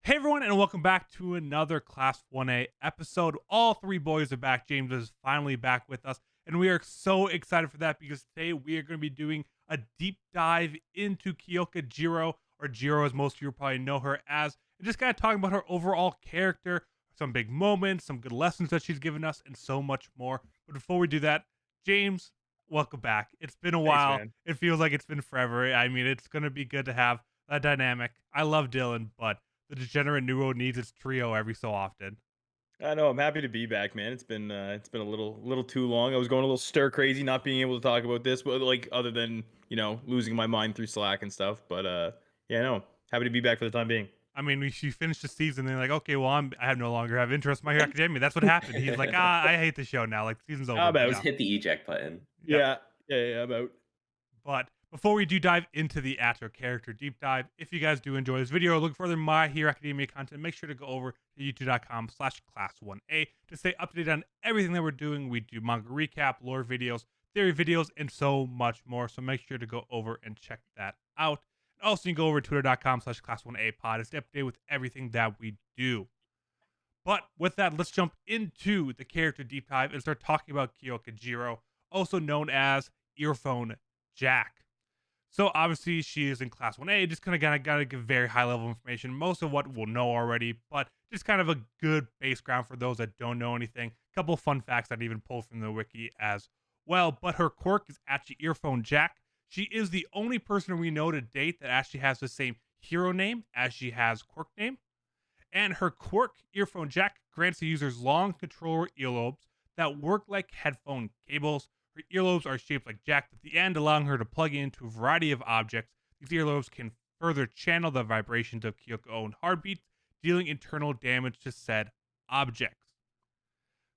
Hey everyone, and welcome back to another Class 1A episode. All three boys are back. James is finally back with us, and we are so excited for that because today we are going to be doing a deep dive into Kyoka Jiro, or Jiro as most of you probably know her as, and just kind of talking about her overall character, some big moments, some good lessons that she's given us, and so much more. But before we do that, James, welcome back. It's been a Thanks, while. man. It feels like it's been forever. I mean, it's going to be good to have that dynamic. I love Dylan, but the degenerate Neuro needs its trio every so often. I know. I'm happy to be back, man. It's been a little too long. I was going a little stir crazy, not being able to talk about this, but like other than losing my mind through Slack and stuff. But yeah, no, happy to be back for the time being. I mean, she finished the season. And they're like, okay, well, I have no longer have interest in My Hero Academia. That's what happened. He's like, I hate the show now. Like, the season's over. I'm But out. no, Just hit the eject button. yep. Yeah, I'm out. But before we do dive into the actual character deep dive, if you guys do enjoy this video or look for other My Hero Academia content, make sure to go over to youtube.com/class1a to stay up to date on everything that we're doing. We do manga recap, lore videos, theory videos, and so much more. So make sure to go over and check that out. And also, you can go over to twitter.com/class1apod to stay up to date with everything that we do. But with that, let's jump into the character deep dive and start talking about Kyoka Jiro, also known as Earphone Jack. So obviously she is in class 1A, just kind of gotta give very high level information, most of what we'll know already, but just kind of a good base ground for those that don't know anything. A couple of fun facts that I even pulled from the wiki as well. But her quirk is actually Earphone Jack. She is the only person we know to date that actually has the same hero name as she has quirk name. And her quirk, Earphone Jack, grants the users long controller earlobes that work like headphone cables. Her earlobes are shaped like jacks at the end, allowing her to plug into a variety of objects. These earlobes can further channel the vibrations of Kyoko's own heartbeats, dealing internal damage to said objects.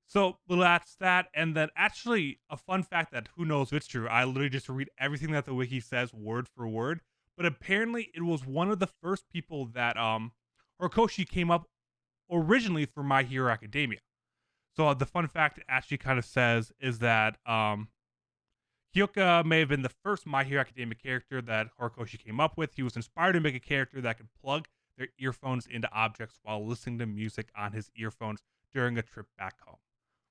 So well, that's that. And then actually a fun fact that who knows if it's true. I literally just read everything that the wiki says word for word. But apparently it was one of the first people that Horikoshi came up originally for My Hero Academia. So the fun fact it actually kind of says is that Kyoka may have been the first My Hero Academia character that Horikoshi came up with. He was inspired to make a character that could plug their earphones into objects while listening to music on his earphones during a trip back home,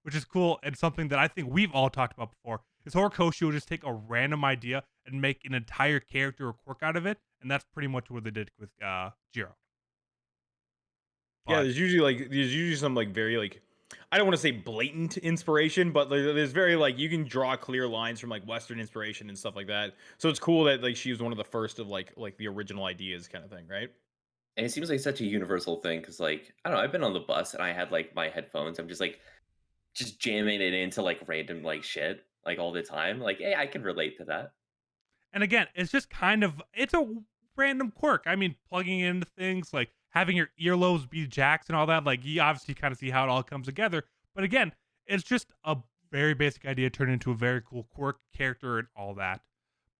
which is cool and something that I think we've all talked about before. Is Horikoshi will just take a random idea and make an entire character or quirk out of it, and that's pretty much what they did with Jiro. Yeah, But there's usually some like very like I don't want to say blatant inspiration, but there's very like you can draw clear lines from like Western inspiration and stuff like that. So it's cool that like she was one of the first of like the original ideas kind of thing, right? And it seems like such a universal thing because, like, I don't know, I've been on the bus and I had like my headphones. I'm just like, just jamming it into like random like shit like all the time. Like, hey, I can relate to that. and again, it's just kind of it's a random quirk. I mean, plugging into things like having your earlobes be jacks and all that. Like you obviously kind of see how it all comes together. But again, it's just a very basic idea turned into a very cool quirk character and all that.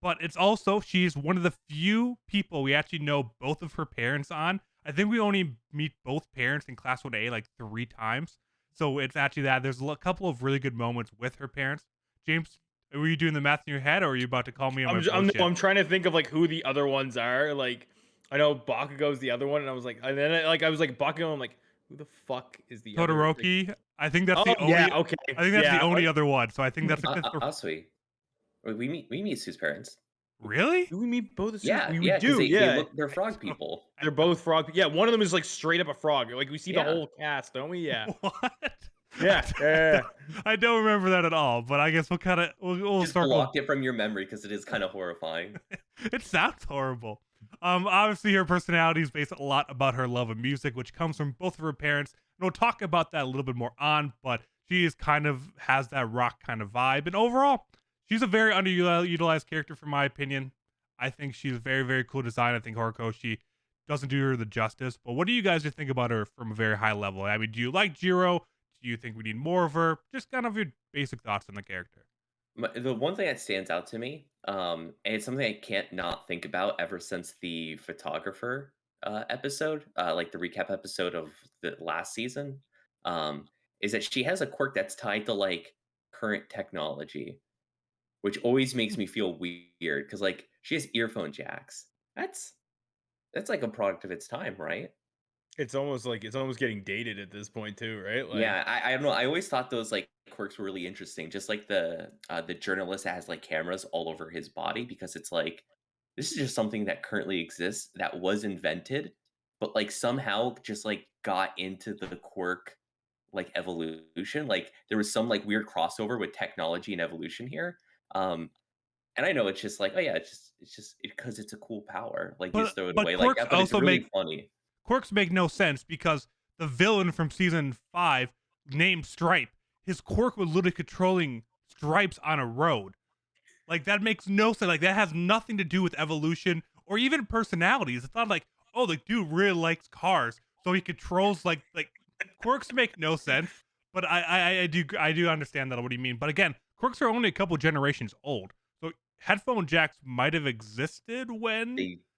But it's also she's one of the few people we actually know both of her parents on. I think we only meet both parents in class 1A like 3 times. So it's actually that there's a couple of really good moments with her parents. James, were you doing the math in your head, or are you about to call me on my bullshit? I'm trying to think of like who the other ones are. Like I know Bakugo's the other one, and I was like, and then I was like Bakugo. I'm like, who the fuck is the other? Like, Todoroki. I think that's oh the yeah, only. okay, I think that's the yeah. only other one. So I think that's like the Asui, we meet Sue's parents. really. Do we meet both of Sue's? Yeah, We yeah, because do, they yeah. look they're frog So, people. They're both frog. Yeah, one of them is like straight up a frog. Like we see the Yeah, whole cast, don't we? Yeah, what? yeah, yeah. I don't remember that at all. But I guess we'll kind of we'll just circle. blocked it from your memory because it is kind of horrifying. It sounds horrible. Obviously her personality is based a lot about her love of music, which comes from both of her parents. And we'll talk about that a little bit more on, but she is kind of has that rock kind of vibe. And overall, she's a very underutilized character, from my opinion. I think she's very, very cool design. I think Horikoshi doesn't do her the justice. But what do you guys think about her from a very high level? I mean, do you like Jiro? Do you think we need more of her? Just kind of your basic thoughts on the character. The one thing that stands out to me, and it's something I can't not think about ever since the photographer episode, like the recap episode of the last season, um, is that she has a quirk that's tied to like current technology, which always makes me feel weird because like she has earphone jacks. That's like a product of its time, right? it's almost getting dated at this point too, right? Like, Yeah, I don't know. I always thought those like quirks were really interesting. Just like the journalist that has like cameras all over his body because it's like this is just something that currently exists that was invented, but like somehow just like got into the quirk like evolution. Like there was some like weird crossover with technology and evolution here. Um, and I know it's just like, oh yeah, it's just because it's a cool power. Like you just throw it But away like quirks that, but it's also really make funny. quirks make no sense because the villain from season 5 named Stripe, his quirk was literally controlling stripes on a road. Like that makes no sense. Like that has nothing to do with evolution or even personalities. It's not like, oh, the dude really likes cars, so he controls like quirks make no sense. But I do understand that what do you mean. But again, quirks are only a couple generations old, so headphone jacks might have existed when.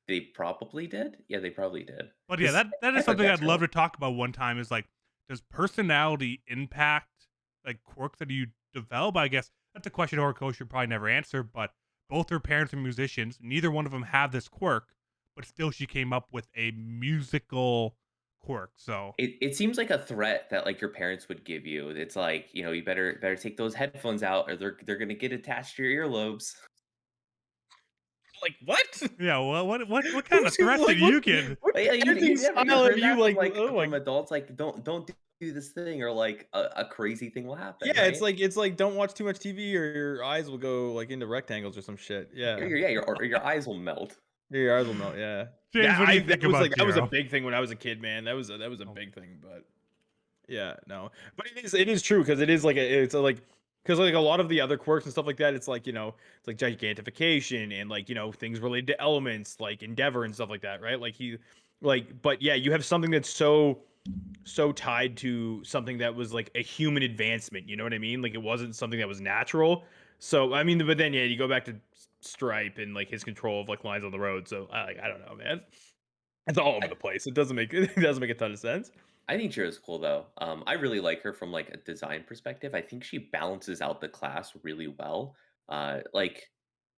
They probably did. Yeah, they probably did. But yeah, Because that is headphone something I'd jacks are love to talk about one time. Is like, does personality impact like quirks that you develop? I guess that's a question Horikoshi should probably never answer. But both her parents are musicians. Neither one of them have this quirk, but still she came up with a musical quirk. So it seems like a threat that, like, your parents would give you. It's like, "You better take those headphones out or they're gonna get attached to your earlobes." like what? yeah, well, what kind of Who's threat did like you get? what But, yeah, parenting you never style have heard you that from, like? like Oh from my. adults, like, "Don't do this thing," or, like, a crazy thing will happen, Yeah, right? it's like don't watch too much TV or your eyes will go like into rectangles or some shit. Yeah. Your eyes will melt. Yeah, your eyes will melt. Yeah. James, what do you That think was about like that was a Jiro? big thing when I was a kid, man. That was a Oh, big thing, but yeah, no. But it is true because it is like it's a, like because like a lot of the other quirks and stuff like that, it's like it's like gigantification and like things related to elements like endeavor and stuff like that, right? Like but yeah, you have something that's so tied to something that was like a human advancement. You know what I mean? Like it wasn't something that was natural. So I mean, but then yeah, you go back to Stripe and like his control of like lines on the road. So I don't know, man. It's all over I the place. It doesn't make it doesn't make a ton of sense. I think Jira's cool though. I really like her from like a design perspective. I think she balances out the class really well. Like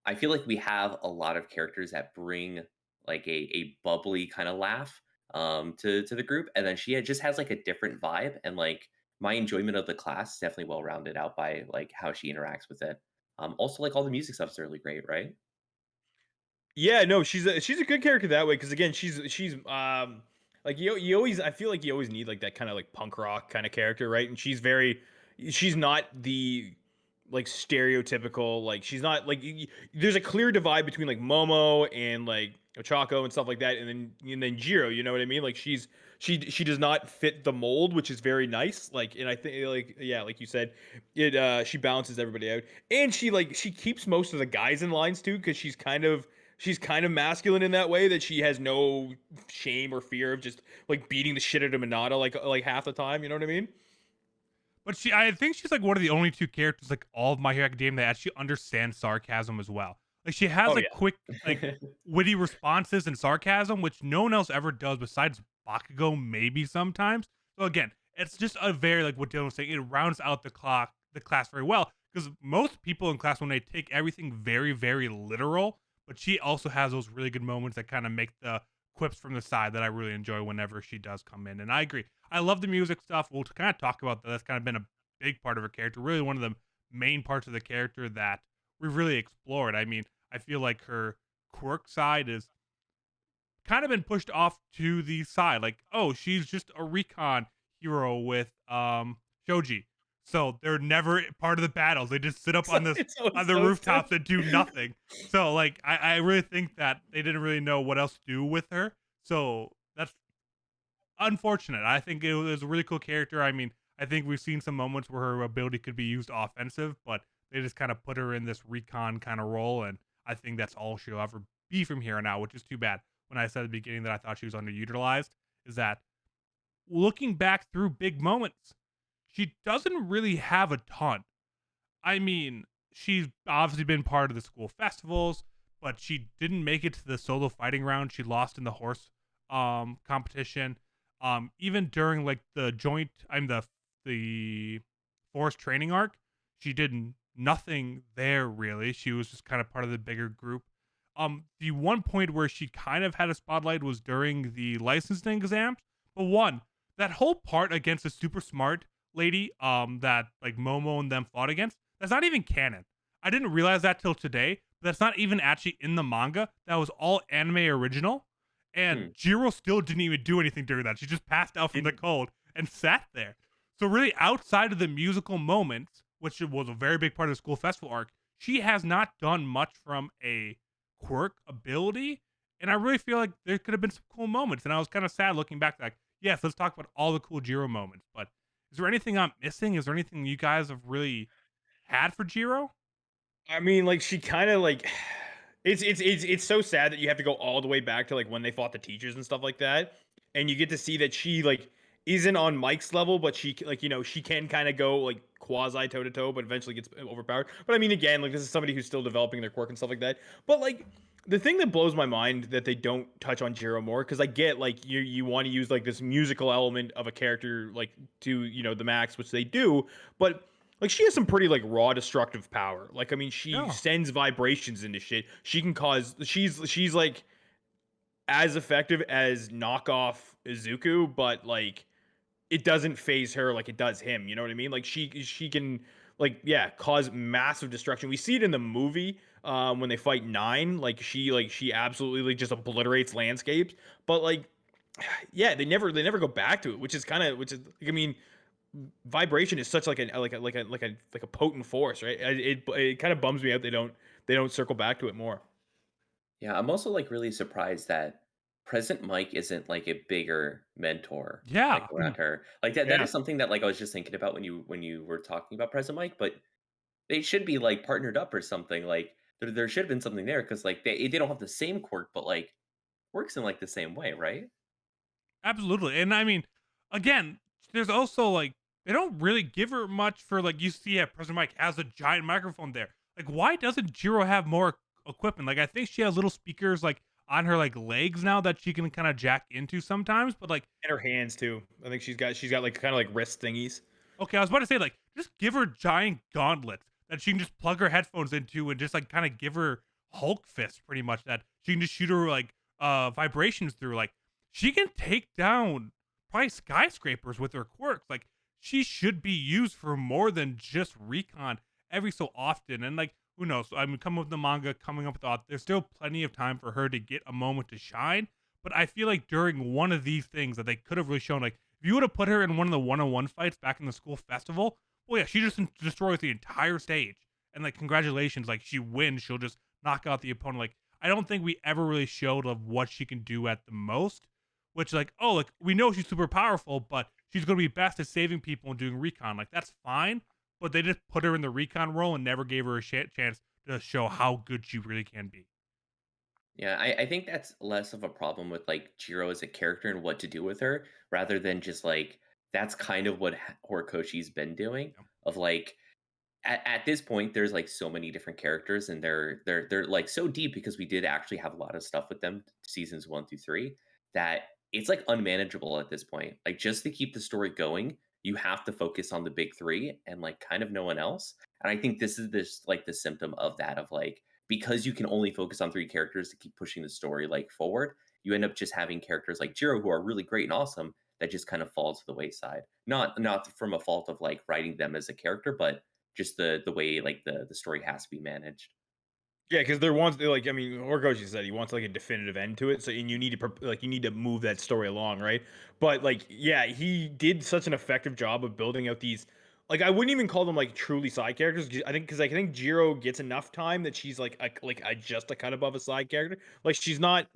I feel like we have a lot of characters that bring like a bubbly kind of laugh to the group, and then just has like a different vibe. And like my enjoyment of the class is definitely well rounded out by like how she interacts with it. Also, like all the music stuff's really great, right? Yeah, no, she's a good character that way because again, she's like you always I feel like you always need like that kind of like punk rock kind of character, right? And she's not the like stereotypical like she's not like there's a clear divide between like Momo and like Ochako and stuff like that, and then Jiro, you know what I mean? Like she does not fit the mold, which is very nice. Like, and I think like yeah, like you said, it she balances everybody out, and she keeps most of the guys in lines too because she's kind of masculine in that way that she has no shame or fear of just like beating the shit out of Minata like half the time. You know what I mean? but I think she's like one of the only two characters like all of My Hero Academia that actually understands sarcasm as well. Like she has Oh like yeah. quick, like witty responses and sarcasm, which no one else ever does besides Bakugo, maybe sometimes. So again, it's just a very like what Dylan was saying. It rounds out the class very well because most people in class when they take everything very very literal, but she also has those really good moments that kind of make the quips from the side that I really enjoy whenever she does come in. And I agree. I love the music stuff. We'll kind of talk about that. That's kind of been a big part of her character. Really, one of the main parts of the character that we've really explored. I mean, I feel like her quirk side is kind of been pushed off to the side. Like, oh, she's just a recon hero with Shoji. So they're never part of the battles. They just sit up on this It's on always the so rooftops stupid. and do nothing. So like I really think that they didn't really know what else to do with her. So that's unfortunate. I think it was a really cool character. I mean, I think we've seen some moments where her ability could be used offensive, but they just kind of put her in this recon kind of role, and I think that's all she'll ever be from here on out, which is too bad. When I said at the beginning that I thought she was underutilized, is that looking back through big moments, she doesn't really have a ton. I mean, she's obviously been part of the school festivals, but she didn't make it to the solo fighting round. She lost in the horse competition. Even during like the joint I'm the forest training arc, she did nothing there really. She was just kind of part of the bigger group. The one point where she kind of had a spotlight was during the licensing exams, But one, that whole part against the super smart lady, that like Momo and them fought against, that's not even canon. I didn't realize that till today, but that's not even actually in the manga. That was all anime original. And Hmm. Jiro still didn't even do anything during that. She just passed out from the Didn't cold and sat there. So really, outside of the musical moments, which was a very big part of the school festival arc, she has not done much from a quirk ability. And I really feel like there could have been some cool moments. And I was kind of sad looking back, like, yes, let's talk about all the cool Jiro moments. But is there anything I'm missing? Is there anything you guys have really had for Jiro? I mean, like she kind of like it's so sad that you have to go all the way back to like when they fought the teachers and stuff like that, and you get to see that she like isn't on Mike's level, but like she can kind of go like quasi toe to toe, but eventually gets overpowered. But I mean, again, like this is somebody who's still developing their quirk and stuff like that. But like the thing that blows my mind that they don't touch on Jiro more, because I get like you want to use like this musical element of a character like to the max, which they do, but like she has some pretty like raw destructive power. Like I mean, she Yeah, sends vibrations into shit. She can cause. She's like as effective as knockoff Izuku, but like it doesn't phase her like it does him. You know what I mean? Like she can like yeah cause massive destruction. We see it in the movie when they fight Nine. Like she absolutely like just obliterates landscapes. But like yeah, they never go back to it, which is I mean vibration is such like a potent force, right? It kind of bums me out they don't circle back to it more. Yeah, I'm also like really surprised that President Mike isn't like a bigger mentor like yeah. around her. Like that Yeah, is something that like I was just thinking about when you were talking about President Mike, but they should be like partnered up or something. Like there should have been something there because like they don't have the same quirk, but like works in like the same way, right? Absolutely. And I mean, again, there's also like they don't really give her much for like you see President Mike has a giant microphone there. Like, why doesn't Jiro have more equipment? Like I think she has little speakers like on her like legs now that she can kind of jack into sometimes, but like and her hands too. I think she's got like kind of like wrist thingies. okay, I was about to say like just give her giant gauntlets that she can just plug her headphones into and just like kind of give her Hulk fist pretty much that she can just shoot her like vibrations through. Like she can take down probably skyscrapers with her quirks. Like she should be used for more than just recon every so often. And like who knows? I mean, coming with the manga, coming up with thought, there's still plenty of time for her to get a moment to shine. But I feel like during one of these things that they could have really shown, like if you would have put her in one of the one-on-one fights back in the school festival, well, yeah, she just destroys the entire stage. And like, congratulations, like she wins. She'll just knock out the opponent. Like, I don't think we ever really showed of what she can do at the most. Which, like, oh, like we know she's super powerful, but she's gonna be best at saving people and doing recon. Like, that's fine. But they just put her in the recon role and never gave her a chance to show how good she really can be. Yeah, I think that's less of a problem with like Jiro as a character and what to do with her, rather than just like that's kind of what Horikoshi's been doing. Yeah. Of like at this point, there's like so many different characters, and they're like so deep because we did actually have a lot of stuff with them seasons 1 through 3 that it's like unmanageable at this point. Like just to keep the story going, you have to focus on the big three and like kind of no one else. And I think this is this like the symptom of that of like because you can only focus on three characters to keep pushing the story like forward, you end up just having characters like Jiro who are really great and awesome that just kind of fall to the wayside. Not from a fault of like writing them as a character, but just the way like the story has to be managed. Yeah, because there wants like I mean, Horikoshi said he wants like a definitive end to it. So and you need to like you need to move that story along, right? But like yeah, he did such an effective job of building out these. Like I wouldn't even call them like truly side characters. I think Jiro gets enough time that she's like just a cut above a side character. Like she's not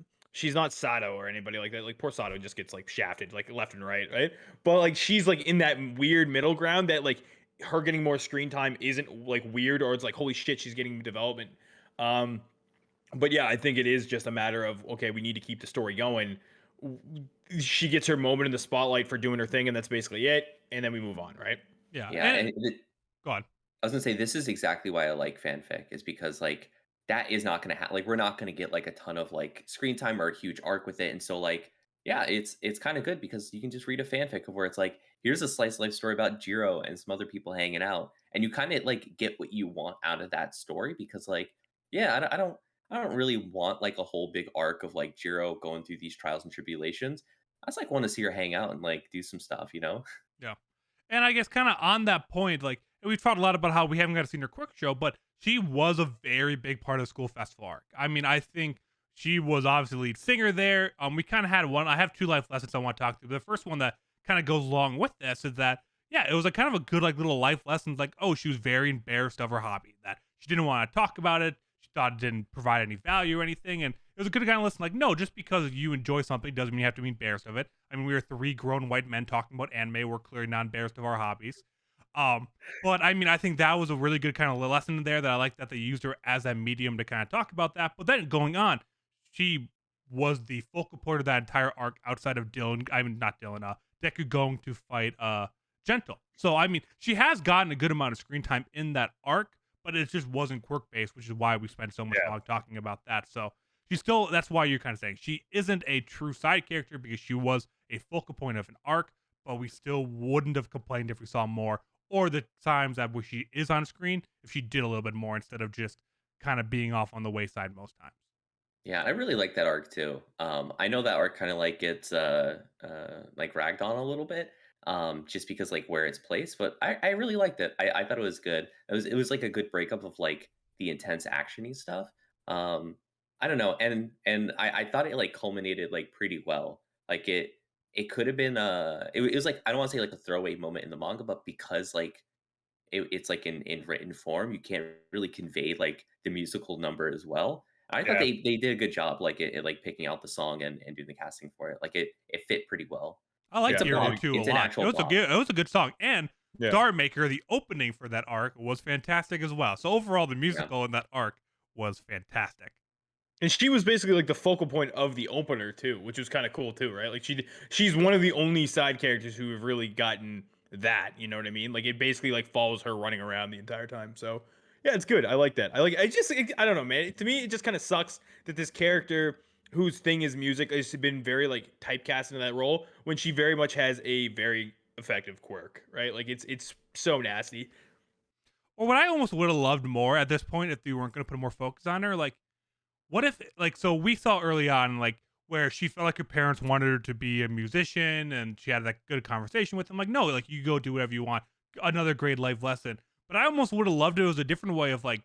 Sato or anybody like that. Like poor Sato just gets like shafted like left and right? But like she's like in that weird middle ground that like her getting more screen time isn't like weird or it's like holy shit she's getting development. Um, but yeah, I think it is just a matter of okay, we need to keep the story going. She gets her moment in the spotlight for doing her thing, and that's basically it. And then we move on, right? Yeah. Yeah, And and go on. I was gonna say this is exactly why I like fanfic is because like that is not gonna happen. Like we're not gonna get like a ton of like screen time or a huge arc with it, and so like yeah, it's kind of good because you can just read a fanfic of where it's like here's a slice of life story about Jiro and some other people hanging out, and you kind of like get what you want out of that story because like yeah, I don't really want like a whole big arc of like Jiro going through these trials and tribulations. I just like want to see her hang out and like do some stuff, you know? Yeah. And I guess kind of on that point, like we've talked a lot about how we haven't got to see her quick show, but she was a very big part of the school festival arc. I mean, I think she was obviously lead singer there. We kind of had one. I have two life lessons I want to talk to. The first one that kind of goes along with this is that yeah, it was a kind of a good like little life lesson. Like oh, she was very embarrassed of her hobby that she didn't want to talk about it. She thought it didn't provide any value or anything, and it was a good kind of lesson. Like no, just because you enjoy something doesn't mean you have to be embarrassed of it. I mean, we were three grown white men talking about anime. We're clearly not embarrassed of our hobbies. Um, but I mean, I think that was a really good kind of lesson in there that I like that they used her as a medium to kind of talk about that. But then going on, she was the focal point of that entire arc outside of Dylan. I mean, not Dylan, Deku going to fight Gentle. So I mean, she has gotten a good amount of screen time in that arc, but it just wasn't quirk based, which is why we spent so much Yeah. long talking about that. So she's still that's why you're kind of saying she isn't a true side character because she was a focal point of an arc, but we still wouldn't have complained if we saw more or the times that where she is on screen if she did a little bit more instead of just kind of being off on the wayside most times. Yeah, I really like that arc too. I know that arc kind of like gets like ragged on a little bit, just because like where it's placed, but I really liked it. I thought it was good. It was like a good breakup of like the intense actiony stuff. I don't know, and I thought it like culminated like pretty well. Like it could have been it was like I don't want to say like a throwaway moment in the manga, but because like it's like in written form, you can't really convey like the musical number as well. I thought Yeah. they did a good job, like like picking out the song and doing the casting for it. Like it fit pretty well. I It's like a Yeah. Hero bop. 2 a It's an lot. actual bop. It was a good song. And Yeah. Star Maker, the opening for that arc was fantastic as well. So overall the Yeah. musical in that arc was fantastic. And she was basically like the focal point of the opener too, which was kind of cool too, right? Like she's one of the only side characters who have really gotten that, you know what I mean? Like it basically like follows her running around the entire time. So, yeah, it's good. I like that. I don't know, man. To me it just kind of sucks that this character whose thing is music has been very like typecast into that role when she very much has a very effective quirk, right? Like it's so nasty. Or what I almost would have loved more at this point if we weren't going to put more focus on her, like what if like so we saw early on like where she felt like her parents wanted her to be a musician and she had that good conversation with them like no like you go do whatever you want, another great life lesson. But I almost would have loved it as a different way of like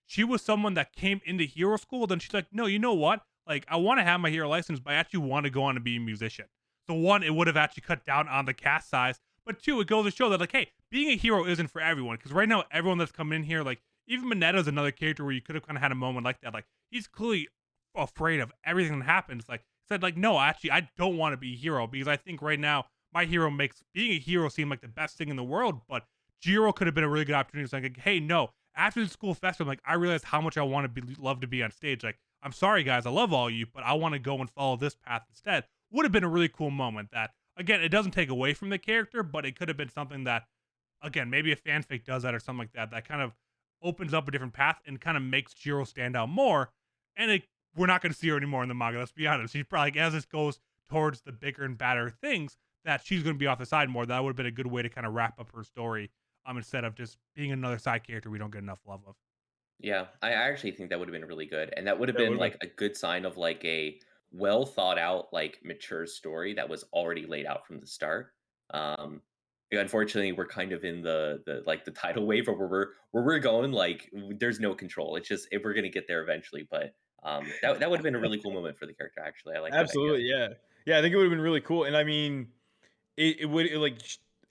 she was someone that came into hero school then she's like no you know what like I want to have my hero license but I actually want to go on and be a musician. So one it would have actually cut down on the cast size, but two it goes to show that like hey being a hero isn't for everyone because right now everyone that's come in here like even Minetta's another character where you could have kind of had a moment like that. Like he's clearly afraid of everything that happens. Like said, like no, actually, I don't want to be a hero because I think right now my hero makes being a hero seem like the best thing in the world. But Jiro could have been a really good opportunity. It's like, hey, no, after the school festival, like I realized how much I want to be love to be on stage. Like I'm sorry, guys, I love all you, but I want to go and follow this path instead. Would have been a really cool moment. That again, it doesn't take away from the character, but it could have been something that again, maybe a fanfic does that or something like that. That kind of opens up a different path and kind of makes Jiro stand out more. And we're not going to see her anymore in the manga. Let's be honest. She's probably like, as this goes towards the bigger and badder things, that she's going to be off the side more. That would have been a good way to kind of wrap up her story. Instead of just being another side character we don't get enough love of. Yeah, I actually think that would have been really good, and that would have That been would have like a good sign of like a well thought out, like mature story that was already laid out from the start. Um, yeah, unfortunately, we're kind of in the like the tidal wave of where we're going. Like, there's no control. It's just if we're gonna get there eventually, but that would have been a really cool moment for the character. Actually, I like that idea. absolutely, yeah. Yeah, I think it would have been really cool. And I mean, it would like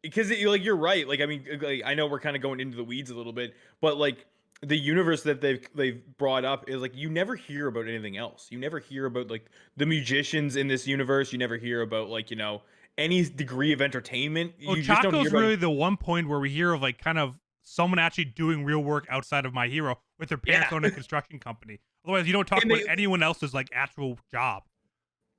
because like you're right. Like I mean, like, I know we're kind of going into the weeds a little bit, but like the universe that they've brought up is like you never hear about anything else. You never hear about like the magicians in this universe. You never hear about like any degree of entertainment. You just don't hear Chaco's about really it. the one point where we hear of like kind of someone actually doing real work outside of My Hero with their parents Yeah, owning a construction company. Otherwise, you don't talk and about they anyone else's like actual job.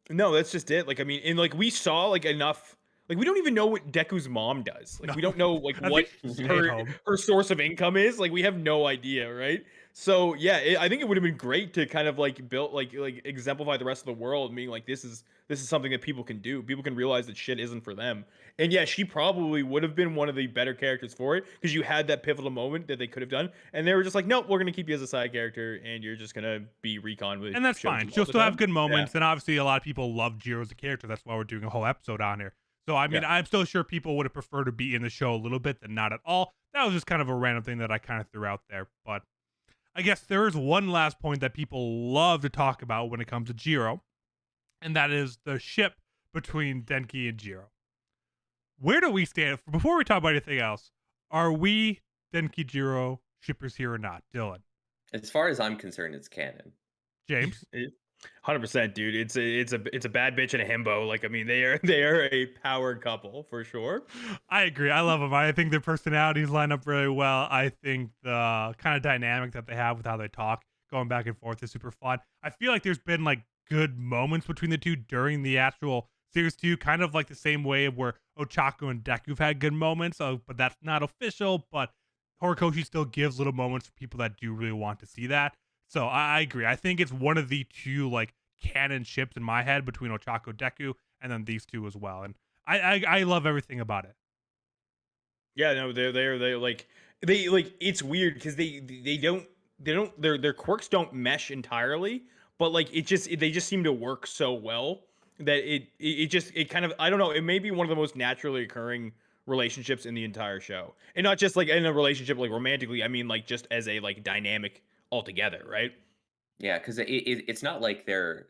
no, that's just it. Like I mean, and like we saw like enough Like, we don't even know what Deku's mom does. Like, No. we don't know like I what think she stayed her home. her source of income is. Like, we have no idea, right? So yeah, I think it would have been great to kind of like build like exemplify the rest of the world, being like this is something that people can do. People can realize that shit isn't for them. And yeah, she probably would have been one of the better characters for it because you had that pivotal moment that they could have done, and they were just like, nope, we're gonna keep you as a side character, and you're just gonna be recon with And that's Shoji fine. all She'll the still have time. good Yeah, moments, and obviously a lot of people love Jiro as a character. That's why we're doing a whole episode on her. So I mean, yeah. I'm still sure people would have preferred to be in the show a little bit than not at all. That was just kind of a random thing that I kind of threw out there. But I guess there is one last point that people love to talk about when it comes to Jiro, and that is the ship between Denki and Jiro. Where do we stand? Before we talk about anything else, are we Denki Jiro shippers here or not? Dylan, As far as I'm concerned, it's canon. James? 100%, dude. It's a bad bitch and a himbo. Like, I mean, they are a power couple for sure. I agree. I love them. I think their personalities line up really well. I think the kind of dynamic that they have with how they talk, going back and forth, is super fun. I feel like there's been like good moments between the two during the actual series too, kind of like the same way of where Ochako and Deku've had good moments. But that's not official. But Horikoshi still gives little moments for people that do really want to see that. So I agree. I think it's one of the two like canon ships in my head between Ochako Deku and then these two as well. And I love everything about it. Yeah, no, they're like it's weird because they don't their quirks don't mesh entirely, but like they just seem to work so well that it kind of, I don't know, it may be one of the most naturally occurring relationships in the entire show, and not just like in a relationship like romantically. I mean like just as a like dynamic altogether, right? Yeah, because it's not like they're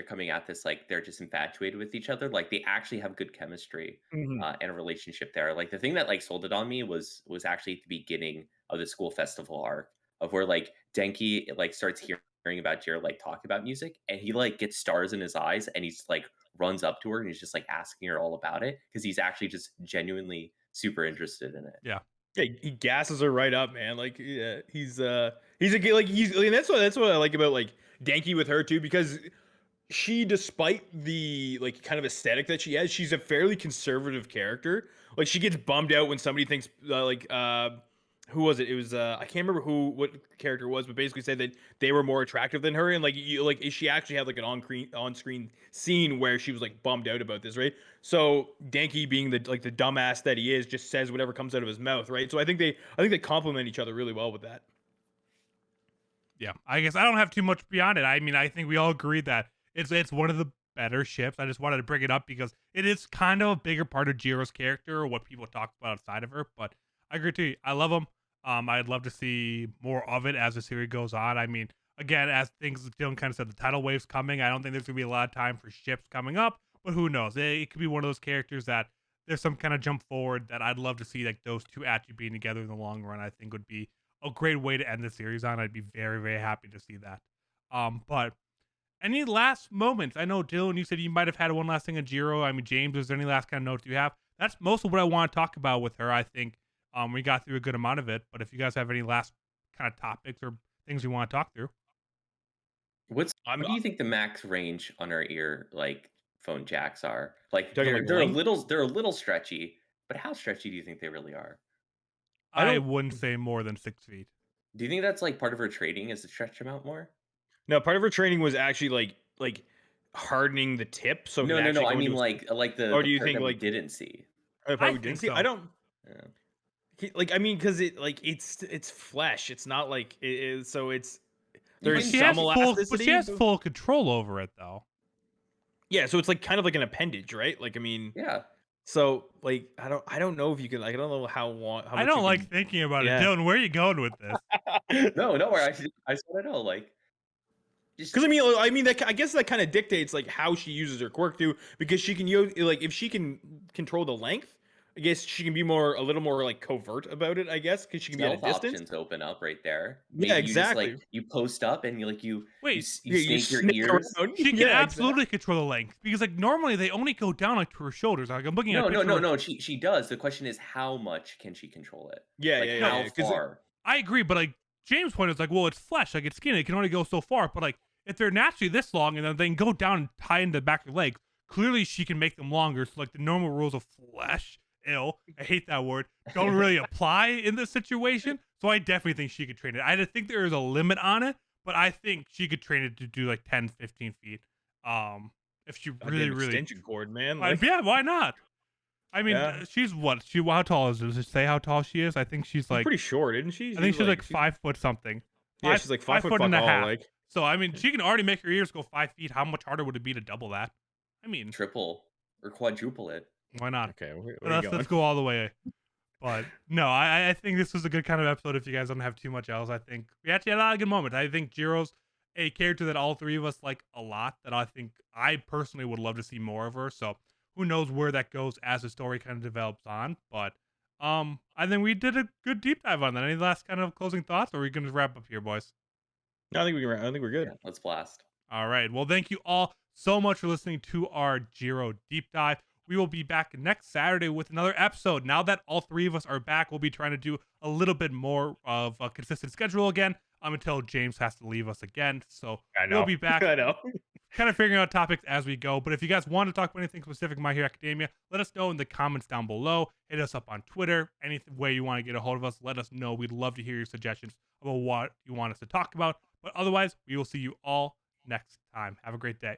coming at this like they're just infatuated with each other. Like they actually have good chemistry Hmm. and a relationship there. Like the thing that like sold it on me was actually at the beginning of the school festival arc of where like Denki like starts hearing about Jiro like talk about music, and he like gets stars in his eyes, and he's like runs up to her and he's just like asking her all about it because he's actually just genuinely super interested in it. Yeah. Yeah, he gasses her right up, man. Like, yeah, he's a like he's, and that's what I like about like Danky with her too, because she, despite the like kind of aesthetic that she has, she's a fairly conservative character. Like, she gets bummed out when somebody thinks who was it? It was I can't remember what character it was, but basically said that they were more attractive than her, and like she actually had like an on screen scene where she was like bummed out about this, right? So Danky, being the like the dumbass that he is, just says whatever comes out of his mouth, right? So I think they complement each other really well with that. Yeah. I guess I don't have too much beyond it. I mean, I think we all agree that it's one of the better ships. I just wanted to bring it up because it is kind of a bigger part of Jiro's character or what people talk about outside of her. But I agree too. I love them. I'd love to see more of it as the series goes on. I mean, again, as things Dylan kind of said, the tidal wave's coming. I don't think there's gonna be a lot of time for ships coming up, but who knows? It could be one of those characters that there's some kind of jump forward that I'd love to see, like those two actually being together in the long run. I think would be a great way to end the series on. I'd be very, very happy to see that. But any last moments? I know Dylan, you said you might have had one last thing on Jiro. I mean, James, is there any last kind of notes you have? That's most of what I want to talk about with her. I think we got through a good amount of it. But if you guys have any last kind of topics or things you want to talk through, I'm What do you think the max range on our ear like phone jacks are? Like talking they're, about they're a length. little stretchy, but how stretchy do you think they really are? I I don't wouldn't say more than 6 feet. Do you think that's like part of her trading is to stretch them out more? No, part of her training was actually like hardening the tip so it No, can no, actually no. I go into mean a. like the Or the do you part think that we like didn't see. I I probably didn't think see? I so. don't. Yeah. Like, I mean, because it's flesh. It's not like it is. So it's You But there's can she some has full, elasticity. full control over it though. Yeah, so it's like kind of like an appendage, right? Like, I mean, yeah. so like I don't know if you can. Like, I don't know how I much don't you like can. thinking about it. Yeah, Dylan, where are you going with this? No, no, I just want to know like just because I mean that I guess that kind of dictates like how she uses her quirk too, because she can use like if she can control the length, I guess she can be a little more like covert about it. I guess because she can be at a stealth distance. options open up right there. Yeah, Maybe you just exactly. like you post up and Wait, you Yeah, you snake your snake ears. around. she can Yeah, exactly. absolutely control the length because like normally they only go down like to her shoulders. Like I'm looking at a No, no, picture no, of no. She does. The question is how much can she control it? Yeah, Like yeah, no. yeah. how Because far? I agree, but like James' point is like, well, it's flesh, like it's skin, it can only go so far. But like if they're naturally this long and then they can go down and tie into the back of your legs, clearly she can make them longer. So like the normal rules of flesh, I hate that word, don't really apply in this situation. So I definitely think she could train it. I think there is a limit on it, but I think she could train it to do like 10, 15 feet. If she really, Goddamn really, extension cord, man. Like, yeah, why not? I mean, yeah, she's what? How tall is it? Does it say how tall she is? I think she's she's like, pretty short, isn't she? I think she's like She's 5 foot something. yeah, she's like 5 foot 5 foot and fuck a all. half. Like, So I mean, she can already make her ears go 5 feet. How much harder would it be to double that? I mean, Triple or quadruple it. why not? okay, where But are you let's going? go all the way. But no, I think this was a good kind of episode. If you guys don't have too much else, I think we actually had a lot of good moments. I think Jiro's a character that all three of us like a lot. That I think I personally would love to see more of her. So who knows where that goes as the story kind of develops on. But I think we did a good deep dive on that. Any last kind of closing thoughts, or are we gonna wrap up here, boys? No, I think we can. I think we're good. Yeah, let's blast. All right. Well, thank you all so much for listening to our Jiro deep dive. We will be back next Saturday with another episode. Now that all three of us are back, we'll be trying to do a little bit more of a consistent schedule again until James has to leave us again. So I know. we'll be back I know. kind of figuring out topics as we go. But if you guys want to talk about anything specific My Hero Academia, let us know in the comments down below. Hit us up on Twitter. Any way you want to get a hold of us, let us know. We'd love to hear your suggestions about what you want us to talk about. But otherwise, we will see you all next time. Have a great day.